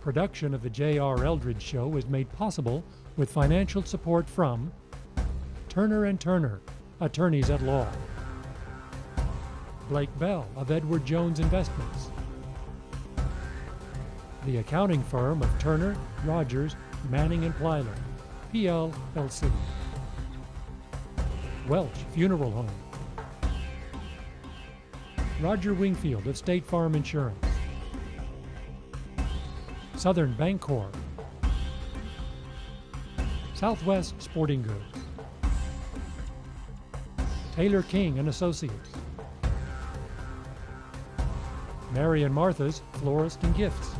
Production of the J.R. Eldridge Show is made possible with financial support from Turner & Turner, attorneys at law. Blake Bell of Edward Jones Investments. The accounting firm of Turner, Rogers, Manning & Plyler, PLLC. Welch Funeral Home. Roger Wingfield of State Farm Insurance. Southern Bancorp. Southwest Sporting Goods. Taylor King and Associates. Mary and Martha's Florist and Gifts.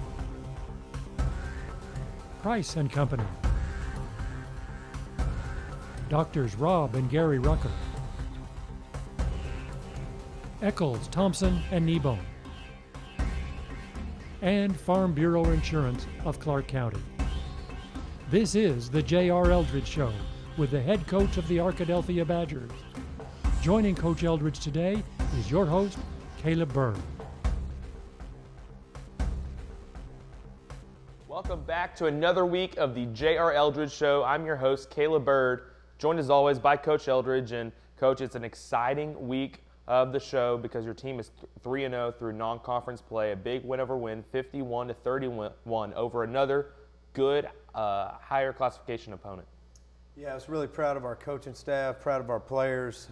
Price and Company. Doctors Rob and Gary Rucker. Eccles, Thompson and Kneebone. And Farm Bureau Insurance of Clark County. This is the J.R. Eldridge Show with the head coach of the Arkadelphia Badgers. Joining Coach Eldridge today is your host, Caleb Bird. Welcome back to another week of the J.R. Eldridge Show. I'm your host, Caleb Bird, joined as always by Coach Eldridge. And Coach, it's an exciting week of the show because your team is 3-0 through non-conference play. A big win over Wynne, 51-31 over another good higher classification opponent. Yeah, I was really proud of our coaching staff, proud of our players.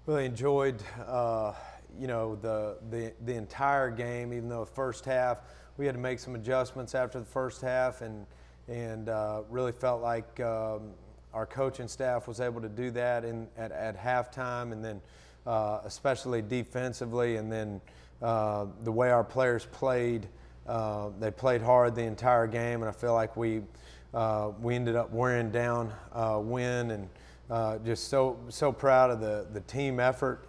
Really enjoyed, the entire game. Even though the first half we had to make some adjustments after the first half, and really felt like our coaching staff was able to do that at halftime, and then especially defensively, and then the way our players played, they played hard the entire game, and I feel like we ended up wearing down Wynne, and just so proud of the team effort,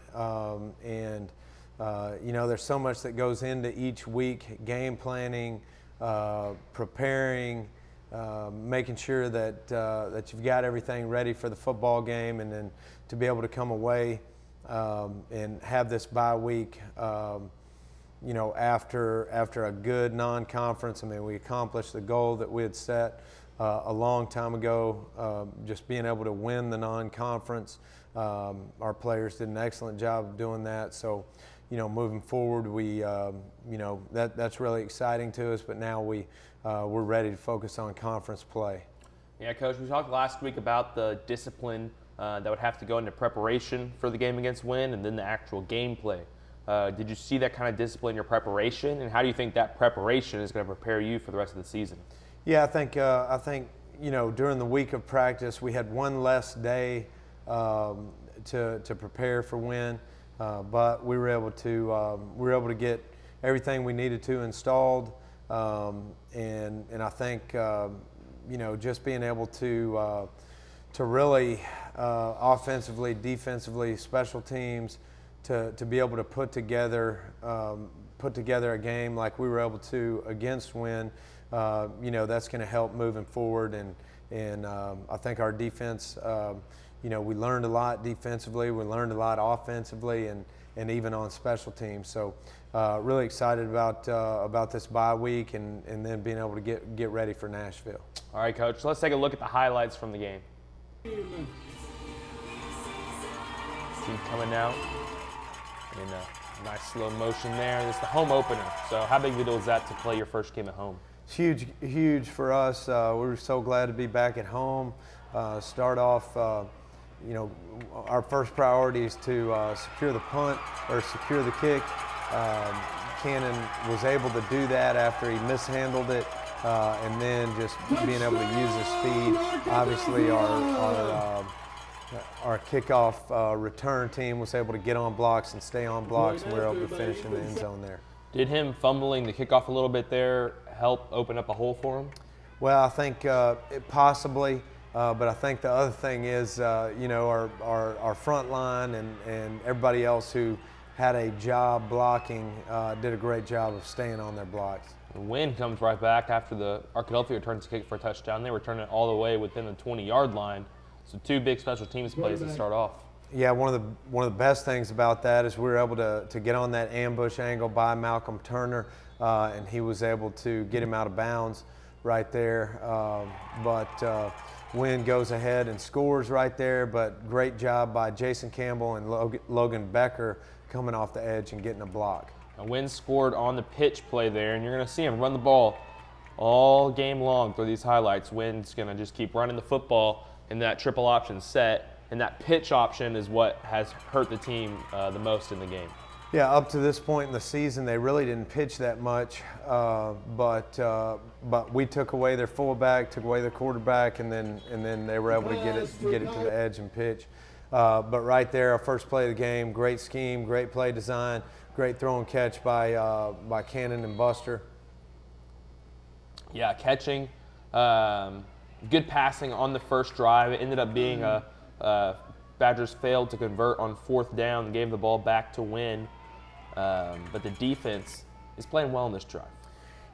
there's so much that goes into each week: game planning, preparing, making sure that you've got everything ready for the football game, and then to be able to come away and have this bye week, after a good non-conference. I mean, we accomplished the goal that we had set a long time ago, just being able to win the non-conference. Our players did an excellent job of doing that. So, moving forward, we, that's really exciting to us. But now we're ready to focus on conference play. Yeah, Coach, we talked last week about the discipline that would have to go into preparation for the game against Wynne, and then the actual gameplay. Did you see that kind of discipline in your preparation, and how do you think that preparation is going to prepare you for the rest of the season? Yeah, I think during the week of practice we had one less day to prepare for Wynne, but we were able to get everything we needed to installed, and I think just being able to really offensively, defensively, special teams, to be able to put together a game like we were able to against Wynne, that's going to help moving forward. And I think our defense, we learned a lot defensively, we learned a lot offensively, and even on special teams. So really excited about this bye week, and then being able to get ready for Nashville. All right, Coach, let's take a look at the highlights from the game. Team coming out in a nice slow motion there. It's the home opener. So how big of a deal is that to play your first game at home? It's huge for us. We're so glad to be back at home. Start off, our first priority is to secure the punt or secure the kick. Cannon was able to do that after he mishandled it, and then just being able to use his speed. Obviously, our kickoff return team was able to get on blocks and stay on blocks, and we were able to finish in the end zone there. Did him fumbling the kickoff a little bit there help open up a hole for him? Well, I think possibly, but I think the other thing is, our front line and everybody else who had a job blocking did a great job of staying on their blocks. Wynne comes right back after the Arkadelphia returns the kick for a touchdown. They return it all the way within the 20-yard line. So two big special teams plays to start off. Yeah, one of the best things about that is we were able to get on that ambush angle by Malcolm Turner. and he was able to get him out of bounds right there. But Wynne goes ahead and scores right there, but great job by Jason Campbell and Logan Becker coming off the edge and getting a block. Wynne scored on the pitch play there, and you're going to see him run the ball all game long through these highlights. Wynne's going to just keep running the football in that triple option set, and that pitch option is what has hurt the team the most in the game. Yeah, up to this point in the season, they really didn't pitch that much, but we took away their fullback, took away their quarterback, and then they were able to get it to the edge and pitch. But right there, our first play of the game, great scheme, great play design, great throw and catch by Cannon and Buster. Yeah, catching, good passing on the first drive. It ended up being Badgers failed to convert on fourth down and gave the ball back to Wynne. But the defense is playing well in this drive.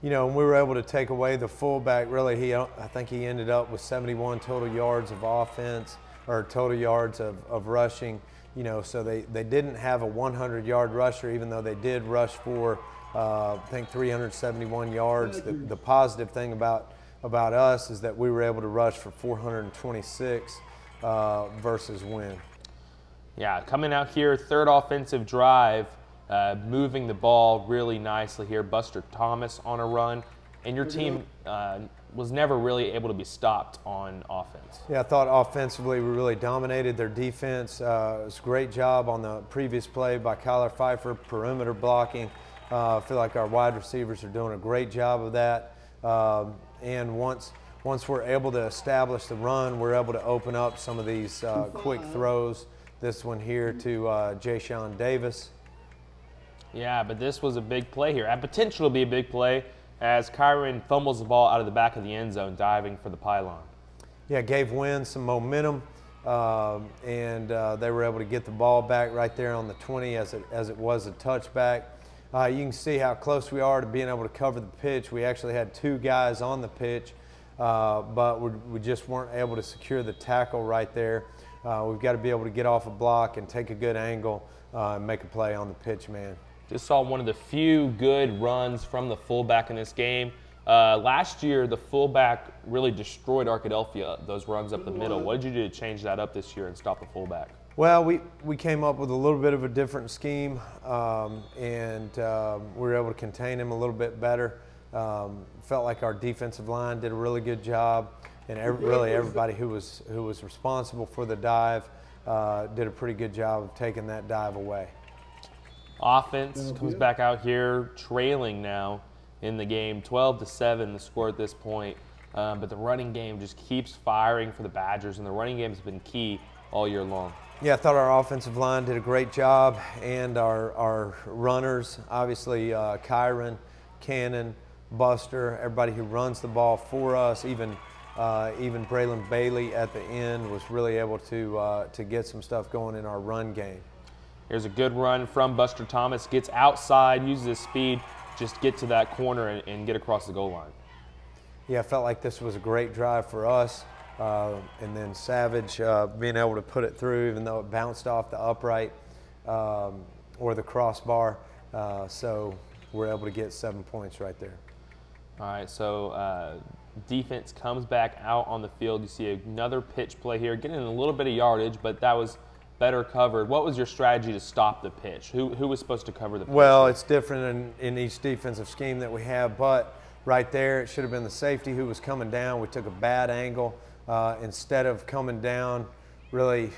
You know, and we were able to take away the fullback. Really, I think he ended up with 71 total yards of offense, or total yards of rushing. You know, so they didn't have a 100-yard rusher, even though they did rush for, I think, 371 yards. The positive thing about us is that we were able to rush for 426 versus Wynne. Yeah, coming out here, third offensive drive, moving the ball really nicely here. Buster Thomas on a run, and your team was never really able to be stopped on offense. Yeah, I thought offensively we really dominated their defense. It was a great job on the previous play by Kyler Pfeiffer, perimeter blocking. I feel like our wide receivers are doing a great job of that. And once we're able to establish the run, we're able to open up some of these quick throws. This one here to Ja'Shawn Davis. Yeah, but this was a big play here. Had potential to be a big play as Kyron fumbles the ball out of the back of the end zone, diving for the pylon. Yeah, gave Wynne some momentum, and they were able to get the ball back right there on the 20 as it was a touchback. You can see how close we are to being able to cover the pitch. We actually had two guys on the pitch, but we just weren't able to secure the tackle right there. We've got to be able to get off a block and take a good angle and make a play on the pitch, man. Just saw one of the few good runs from the fullback in this game. Last year, the fullback really destroyed Arkadelphia, those runs up the middle. What did you do to change that up this year and stop the fullback? Well, we came up with a little bit of a different scheme, and we were able to contain him a little bit better. Felt like our defensive line did a really good job, and really everybody who was responsible for the dive did a pretty good job of taking that dive away. Offense comes back out here, trailing now in the game, 12-7 the score at this point. But the running game just keeps firing for the Badgers, and the running game has been key all year long. Yeah, I thought our offensive line did a great job, and our runners, obviously Kyron, Cannon, Buster, everybody who runs the ball for us, even Braylon Bailey at the end was really able to get some stuff going in our run game. Here's a good run from Buster Thomas, gets outside, uses his speed, just get to that corner and get across the goal line. Yeah, I felt like this was a great drive for us. And then Savage being able to put it through, even though it bounced off the upright or the crossbar. So we're able to get 7 points right there. All right, so defense comes back out on the field. You see another pitch play here, getting a little bit of yardage, but that was better covered. What was your strategy to stop the pitch? Who was supposed to cover the pitch? Well, it's different in each defensive scheme that we have, but right there it should have been the safety who was coming down. We took a bad angle. Instead of coming down really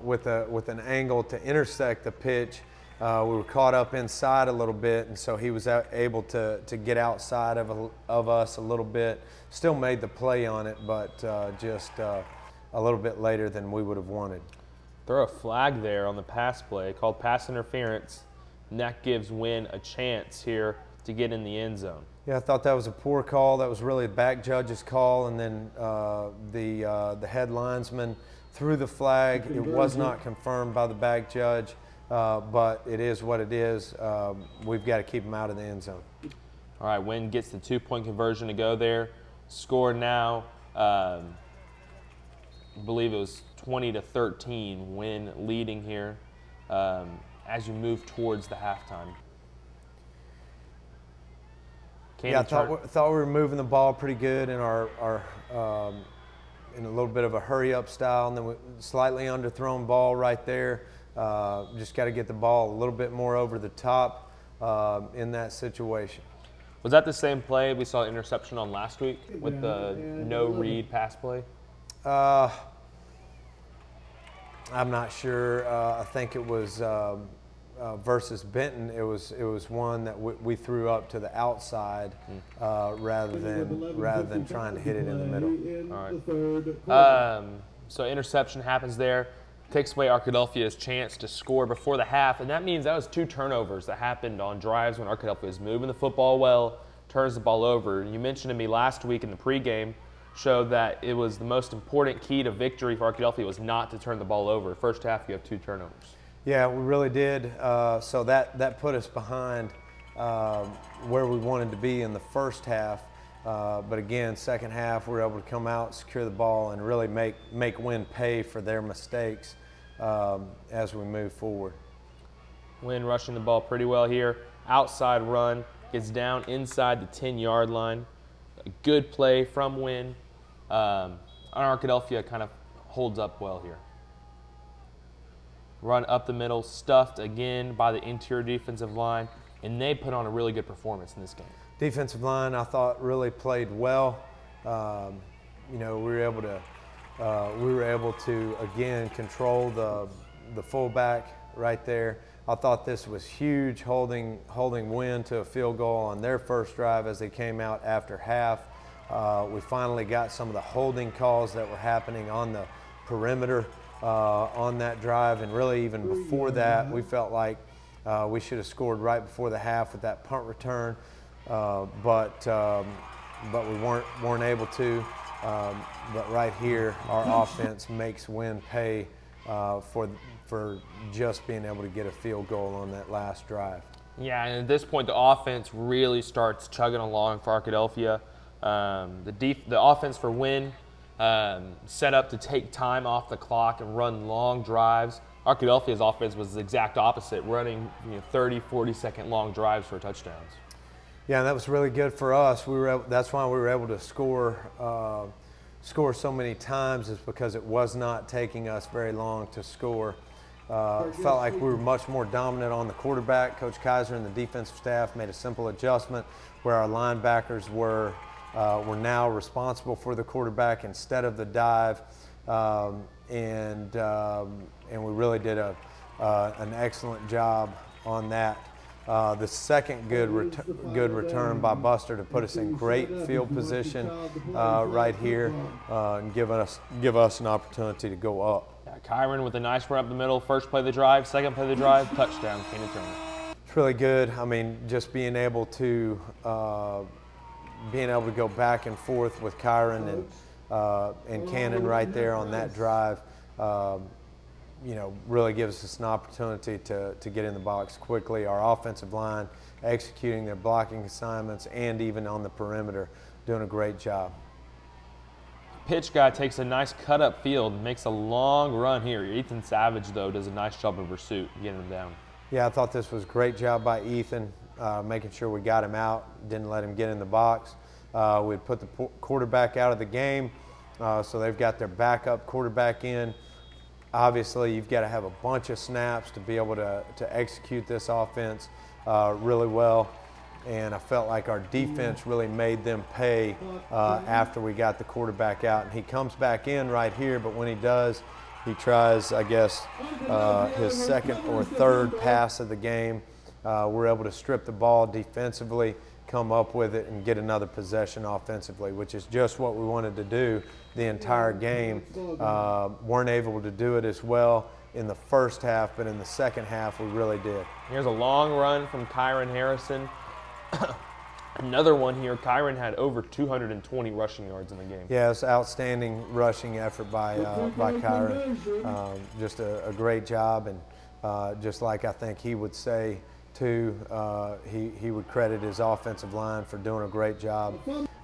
with an angle to intersect the pitch, we were caught up inside a little bit, and so he was able to get outside of us a little bit. Still made the play on it, but just a little bit later than we would have wanted. Throw a flag there on the pass play called pass interference, and that gives Wynne a chance here to get in the end zone. Yeah, I thought that was a poor call. That was really the back judge's call, and then the head linesman threw the flag. It was not confirmed by the back judge, but it is what it is. We've got to keep him out of the end zone. All right, Wynne gets the 2-point conversion to go there. Score now, I believe it was 20-13. Wynne leading here as you move towards the halftime. Yeah, I thought we were moving the ball pretty good in our in a little bit of a hurry-up style, and then slightly underthrown ball right there. Just got to get the ball a little bit more over the top in that situation. Was that the same play we saw interception on last week with the no-read pass play? I'm not sure. I think it was versus Benton. It was one that we threw up to the outside rather than trying to hit it in the middle. All right. So interception happens there, takes away Arkadelphia's chance to score before the half, and that means that was 2 turnovers that happened on drives when Arkadelphia was moving the football well, turns the ball over. You mentioned to me last week in the pregame showed that it was the most important key to victory for Arkadelphia was not to turn the ball over. First half, you have 2 turnovers. Yeah, we really did. So that put us behind where we wanted to be in the first half. But again, second half, we were able to come out, secure the ball, and really make Wynne pay for their mistakes as we move forward. Wynne rushing the ball pretty well here. Outside run, gets down inside the 10-yard line. A good play from Wynne. Arkadelphia kind of holds up well here. Run up the middle, stuffed again by the interior defensive line, and they put on a really good performance in this game. Defensive line, I thought, really played well. We were able to again control the fullback right there. I thought this was huge, holding Wynne to a field goal on their first drive as they came out after half. We finally got some of the holding calls that were happening on the perimeter on that drive, and really even before that, we felt like we should have scored right before the half with that punt return, but we weren't able to. But right here, our offense makes Wynne pay for just being able to get a field goal on that last drive. Yeah, and at this point, the offense really starts chugging along for Arkadelphia. The offense for Wynne set up to take time off the clock and run long drives. Arkadelphia's offense was the exact opposite, running 30, 40-second long drives for touchdowns. Yeah, and that was really good for us. That's why we were able to score so many times, is because it was not taking us very long to score. Felt like we were much more dominant on the quarterback. Coach Kaiser and the defensive staff made a simple adjustment where our linebackers were now responsible for the quarterback instead of the dive, and we really did an excellent job on that. The second good return by Buster to put us in great field position right here and give us an opportunity to go up. Yeah, Kyron with a nice run up the middle. First play of the drive, second play of the drive, touchdown, Keenan Turner. It's really good. I mean, just being able to go back and forth with Kyron and Cannon right there on that drive, really gives us an opportunity to get in the box quickly. Our offensive line executing their blocking assignments and even on the perimeter, doing a great job. Pitch guy takes a nice cut up field and makes a long run here. Ethan Savage, though, does a nice job of pursuit, getting him down. Yeah, I thought this was a great job by Ethan, making sure we got him out, didn't let him get in the box. We'd put the quarterback out of the game, so they've got their backup quarterback in. Obviously, you've got to have a bunch of snaps to be able to execute this offense really well. And I felt like our defense really made them pay after we got the quarterback out. And he comes back in right here, but when he does, he tries, I guess, his second or third pass of the game. We're able to strip the ball defensively, come up with it, and get another possession offensively, which is just what we wanted to do the entire game. Weren't able to do it as well in the first half, but in the second half we really did. Here's a long run from Kyron Harrison. Another one here. Kyron had over 220 rushing yards in the game. Yeah, it's outstanding rushing effort by Kyron. Just a great job, and just like I think he would say too, he would credit his offensive line for doing a great job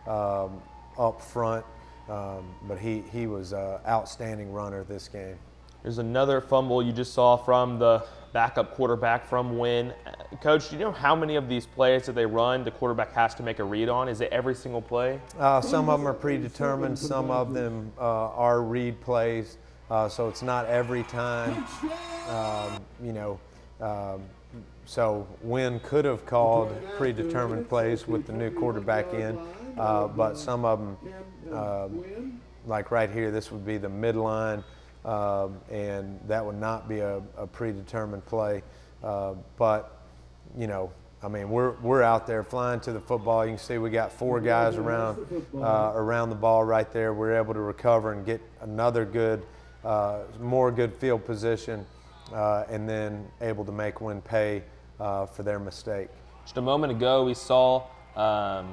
up front. But he was an outstanding runner this game. There's another fumble you just saw from the backup quarterback from Wynne. Coach, do you know how many of these plays that they run the quarterback has to make a read on? Is it every single play? Some of them are predetermined. Some of them are read plays. So it's not every time. So Wynne could have called predetermined plays with the new quarterback in, but some of them, like right here, this would be the midline, and that would not be a predetermined play. But we're out there flying to the football. You can see we got 4 guys around the ball right there. We're able to recover and get another more good field position, and then able to make Wynne pay for their mistake. Just a moment ago, we saw the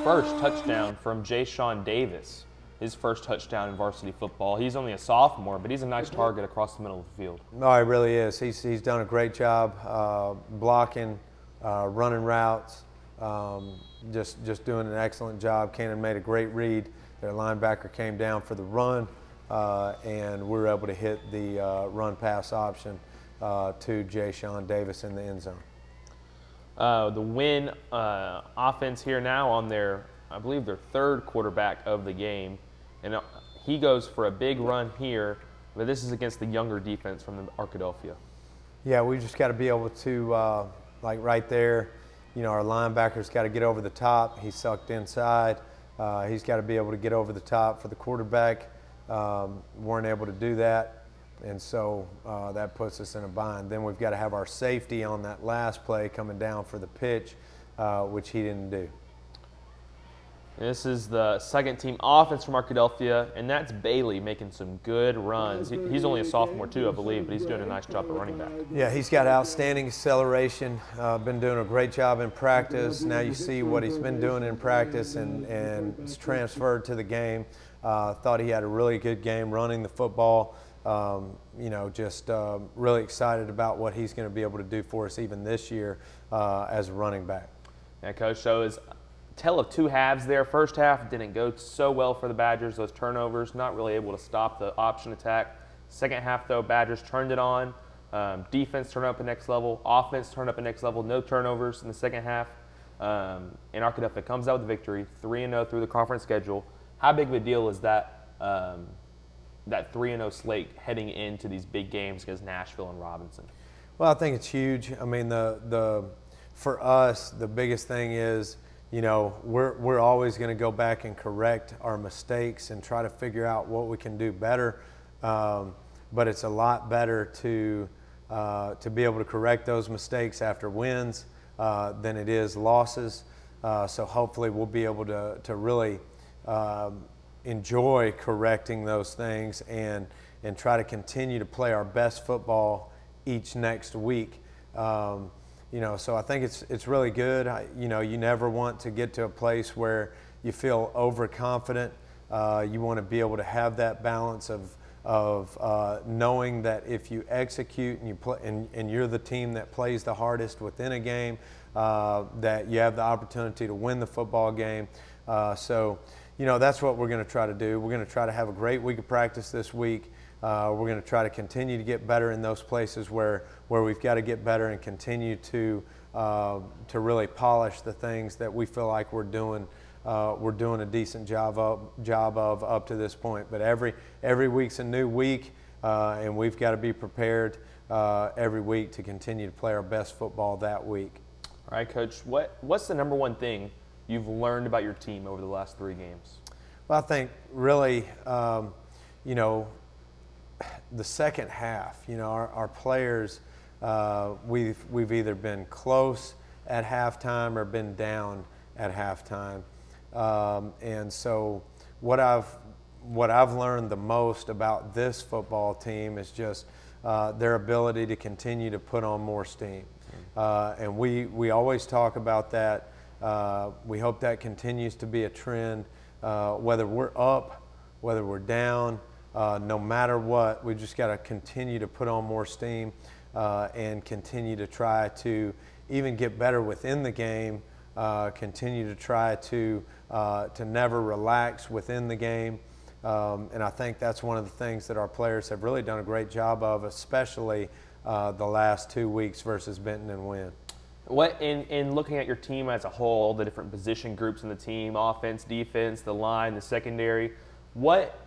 first touchdown from Jay Davis. His first touchdown in varsity football. He's only a sophomore, but he's a nice target across the middle of the field. No, he really is. He's done a great job blocking, running routes, just doing an excellent job. Cannon made a great read. Their linebacker came down for the run, and we were able to hit the run-pass option to Jay Davis in the end zone. The Wynne offense here now on I believe their 3rd quarterback of the game. And he goes for a big run here, but this is against the younger defense from the Arkadelphia. Yeah, we just got to be able to, like right there, our linebacker's got to get over the top. He's sucked inside. He's got to be able to get over the top for the quarterback. Weren't able to do that, and so that puts us in a bind. Then we've got to have our safety on that last play coming down for the pitch, which he didn't do. This is the second team offense from Arkadelphia, and that's Bailey making some good runs. He's only a sophomore too, I believe, but he's doing a nice job at running back. Yeah, he's got outstanding acceleration, been doing a great job in practice. Now you see what he's been doing in practice, and it's transferred to the game. Thought he had a really good game running the football. Really excited about what he's going to be able to do for us even this year as a running back. Yeah, Coach, so is tale of 2 halves there. First half didn't go so well for the Badgers, those turnovers, not really able to stop the option attack. Second half, though, Badgers turned it on. Defense turned up a next level. Offense turned up a next level. No turnovers in the second half. And Arkadelphia comes out with the victory, 3-0 through the conference schedule. How big of a deal is that 3-0 slate heading into these big games against Nashville and Robinson? Well, I think it's huge. I mean, for us, the biggest thing is, we're always going to go back and correct our mistakes and try to figure out what we can do better. But it's a lot better to be able to correct those mistakes after wins than it is losses. So hopefully we'll be able to really enjoy correcting those things and try to continue to play our best football each next week. So I think it's really good. You never want to get to a place where you feel overconfident. You want to be able to have that balance of knowing that if you execute and you play and you're the team that plays the hardest within a game, that you have the opportunity to win the football game. So that's what we're going to try to do. We're going to try to have a great week of practice this week. We're going to try to continue to get better in those places where we've got to get better and continue to really polish the things that we feel like we're doing a decent job of up to this point. But every week's a new week, and we've got to be prepared every week to continue to play our best football that week. All right, Coach, what's the number one thing you've learned about your team over the last 3 games? Well, I think really, the second half, our players, we've either been close at halftime or been down at halftime. And so what I've learned the most about this football team is just their ability to continue to put on more steam. And we always talk about that. We hope that continues to be a trend, whether we're up, whether we're down, no matter what. We just got to continue to put on more steam and continue to try to even get better within the game, continue to try to never relax within the game. And I think that's one of the things that our players have really done a great job of, especially the last 2 weeks versus Benton and Wynne. What in looking at your team as a whole, the different position groups in the team, offense, defense, the line, the secondary, what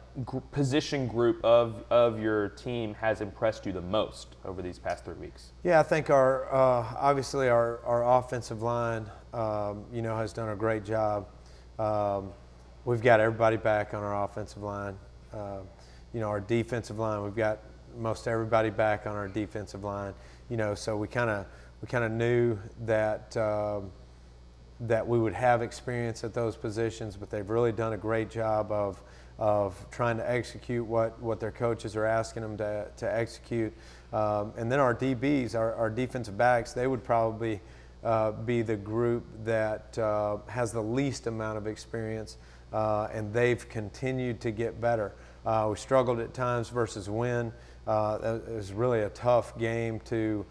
position group of your team has impressed you the most over these past 3 weeks? Yeah, I think obviously our offensive line, has done a great job. We've got everybody back on our offensive line. Our defensive line, we've got most everybody back on our defensive line. So we kind of knew that that we would have experience at those positions, but they've really done a great job of trying to execute what their coaches are asking them to execute. And then our DBs, our defensive backs, they would probably be the group that has the least amount of experience, and they've continued to get better. We struggled at times versus Wynne. It was really a tough game to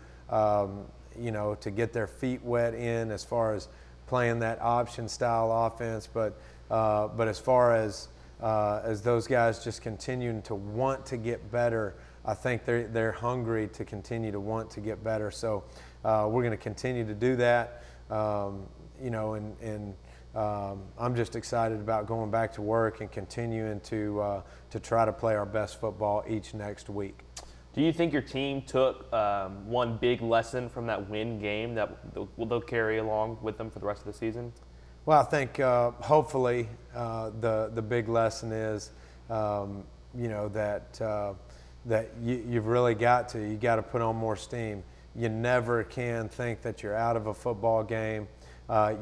get their feet wet in as far as playing that option style offense. But as far as those guys just continuing to want to get better, I think they're hungry to continue to want to get better. So we're going to continue to do that. I'm just excited about going back to work and continuing to try to play our best football each next week. Do you think your team took one big lesson from that Wynne game that they'll carry along with them for the rest of the season? Well, I think hopefully the big lesson is that you've really got to put on more steam. You never can think that you're out of a football game.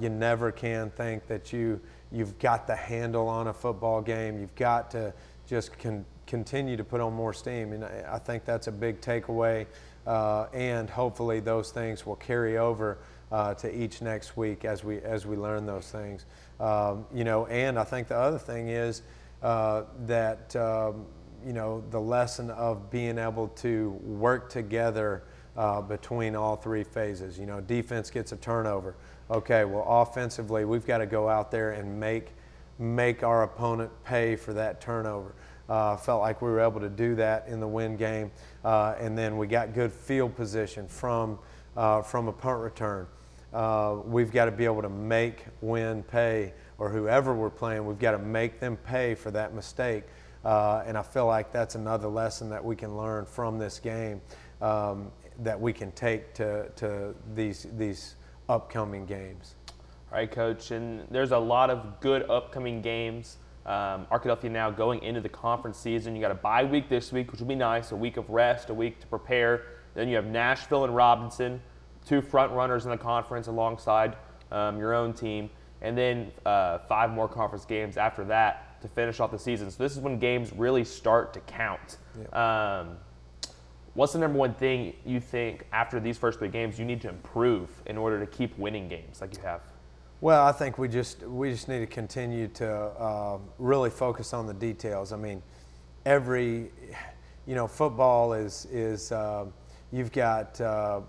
You never can think that you've got the handle on a football game. You've got to just continue to put on more steam, and I think that's a big takeaway. And hopefully those things will carry over to each next week as we learn those things. And I think the other thing is that the lesson of being able to work together between all three phases. Defense gets a turnover. Okay, well, offensively, we've got to go out there and make our opponent pay for that turnover. Felt like we were able to do that in the Wynne game, and then we got good field position from a punt return. We've got to be able to make Wynne pay, or whoever we're playing, we've got to make them pay for that mistake. And I feel like that's another lesson that we can learn from this game, that we can take to these upcoming games. All right, Coach, and there's a lot of good upcoming games. Arkadelphia now going into the conference season. You got a bye week this week, which will be nice, a week of rest, a week to prepare. Then you have Nashville and Robinson, two front runners in the conference alongside your own team, and then 5 more conference games after that to finish off the season. So this is when games really start to count. Yeah. What's the number one thing you think after these first 3 games you need to improve in order to keep winning games like you have? Well, I think we just need to continue to really focus on the details. I mean, football is you've got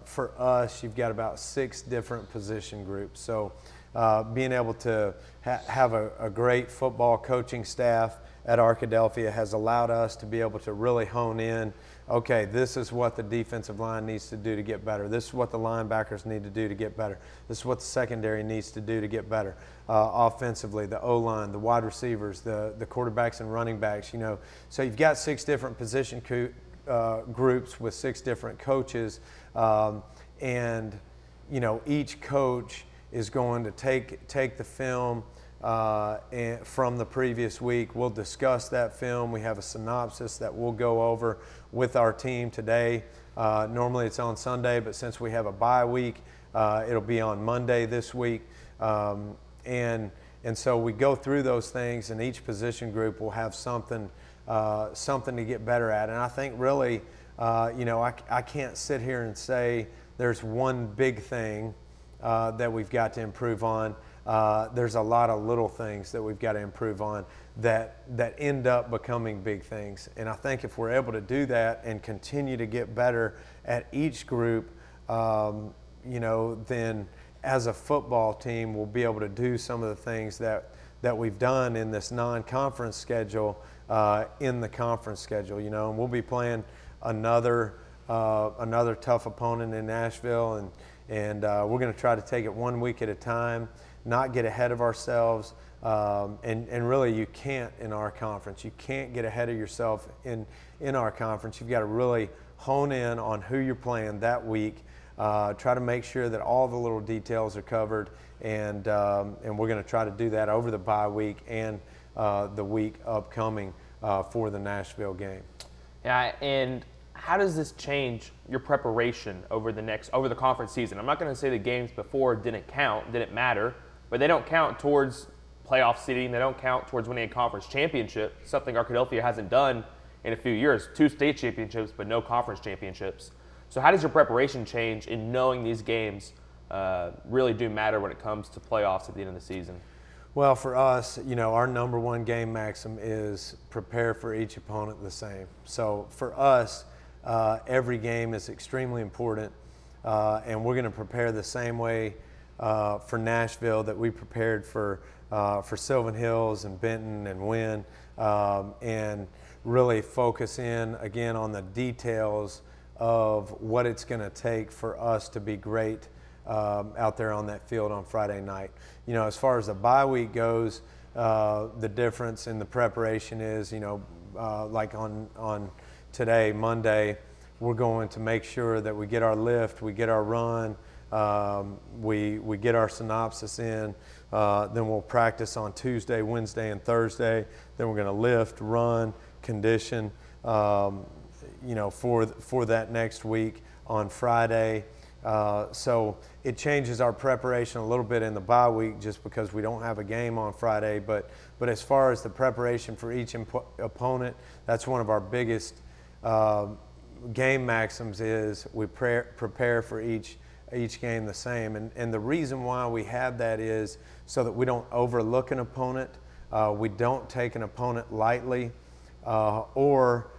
for us, you've got about 6 different position groups. So being able to have a great football coaching staff at Arkadelphia has allowed us to be able to really hone in. Okay, this is what the defensive line needs to do to get better. This is what the linebackers need to do to get better. This is what the secondary needs to do to get better. Offensively, the O-line, the wide receivers, the quarterbacks and running backs, So you've got 6 different position groups with 6 different coaches. And each coach is going to take the film and from the previous week. We'll discuss that film. We have a synopsis that we'll go over with our team today. Normally it's on Sunday, but since we have a bye week, it'll be on Monday this week. And so we go through those things, and each position group will have something to get better at. And I think really, I can't sit here and say there's one big thing that we've got to improve on. There's a lot of little things that we've got to improve on that end up becoming big things. And I think if we're able to do that and continue to get better at each group, then as a football team, we'll be able to do some of the things that we've done in this non-conference schedule in the conference schedule. And we'll be playing another another tough opponent in Nashville, and we're going to try to take it 1 week at a time, not get ahead of ourselves. And really, you can't in our conference. You can't get ahead of yourself in our conference. You've got to really hone in on who you're playing that week. Try to make sure that all the little details are covered, and we're going to try to do that over the bye week and the week upcoming for the Nashville game. Yeah, and how does this change your preparation over the conference season? I'm not going to say the games before didn't matter, but they don't count towards playoff seeding. They don't count towards winning a conference championship, something Arkadelphia hasn't done in a few years. 2 state championships, but no conference championships. So how does your preparation change in knowing these games really do matter when it comes to playoffs at the end of the season? Well, for us, our number one game maxim is prepare for each opponent the same. So for us, every game is extremely important, and we're going to prepare the same way for Nashville that we prepared for Sylvan Hills and Benton and Wynne, and really focus in again on the details of what it's going to take for us to be great out there on that field on Friday night. As far as the bye week goes, the difference in the preparation is, like on today, Monday, we're going to make sure that we get our lift, we get our run, we get our synopsis in, then we'll practice on Tuesday, Wednesday, and Thursday. Then we're going to lift, run, condition, for that next week on Friday. So it changes our preparation a little bit in the bye week just because we don't have a game on Friday. But as far as the preparation for each opponent, that's one of our biggest game maxims is we prepare for each game the same. And the reason why we have that is so that we don't overlook an opponent, we don't take an opponent lightly, or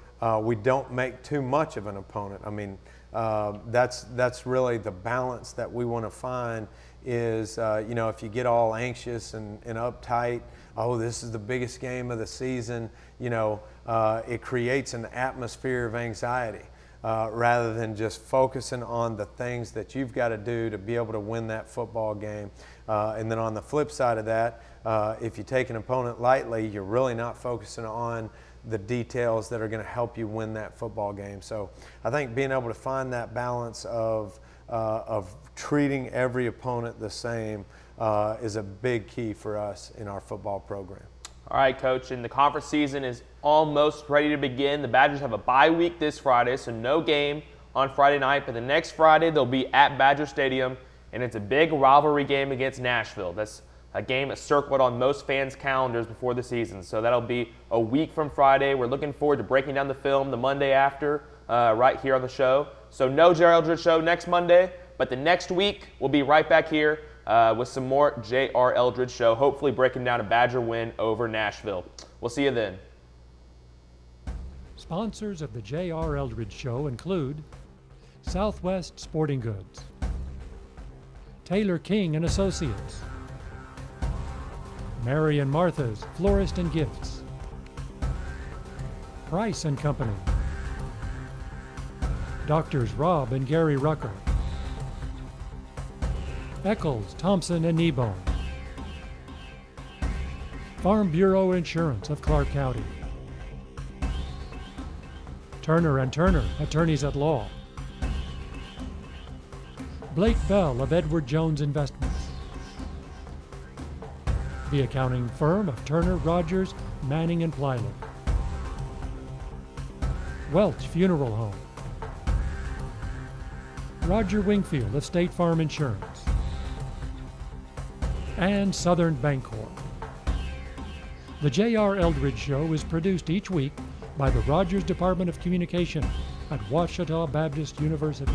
we don't make too much of an opponent. I mean, that's really the balance that we want to find is, if you get all anxious and uptight, oh, this is the biggest game of the season, it creates an atmosphere of anxiety. Rather than just focusing on the things that you've got to do to be able to win that football game. And then on the flip side of that, if you take an opponent lightly, you're really not focusing on the details that are going to help you win that football game. So I think being able to find that balance of treating every opponent the same is a big key for us in our football program. All right, Coach, and the conference season is almost ready to begin. The Badgers have a bye week this Friday, so no game on Friday night. But the next Friday, they'll be at Badger Stadium, and it's a big rivalry game against Nashville. That's a game that's circled on most fans' calendars before the season. So that'll be a week from Friday. We're looking forward to breaking down the film the Monday after right here on the show. So no J.R. Eldridge show next Monday, but the next week we'll be right back here with some more J.R. Eldridge show, hopefully breaking down a Badger win over Nashville. We'll see you then. Sponsors of the J.R. Eldridge Show include Southwest Sporting Goods, Taylor King and Associates, Mary and Martha's Florist and Gifts, Price and Company, Doctors Rob and Gary Rucker, Eccles, Thompson and Kneebone, Farm Bureau Insurance of Clark County, Turner and Turner, Attorneys at Law, Blake Bell of Edward Jones Investments, the accounting firm of Turner, Rogers, Manning and Plyler, Welch Funeral Home, Roger Wingfield of State Farm Insurance, and Southern Bancorp. The J.R. Eldridge Show is produced each week by the Rogers Department of Communication at Ouachita Baptist University.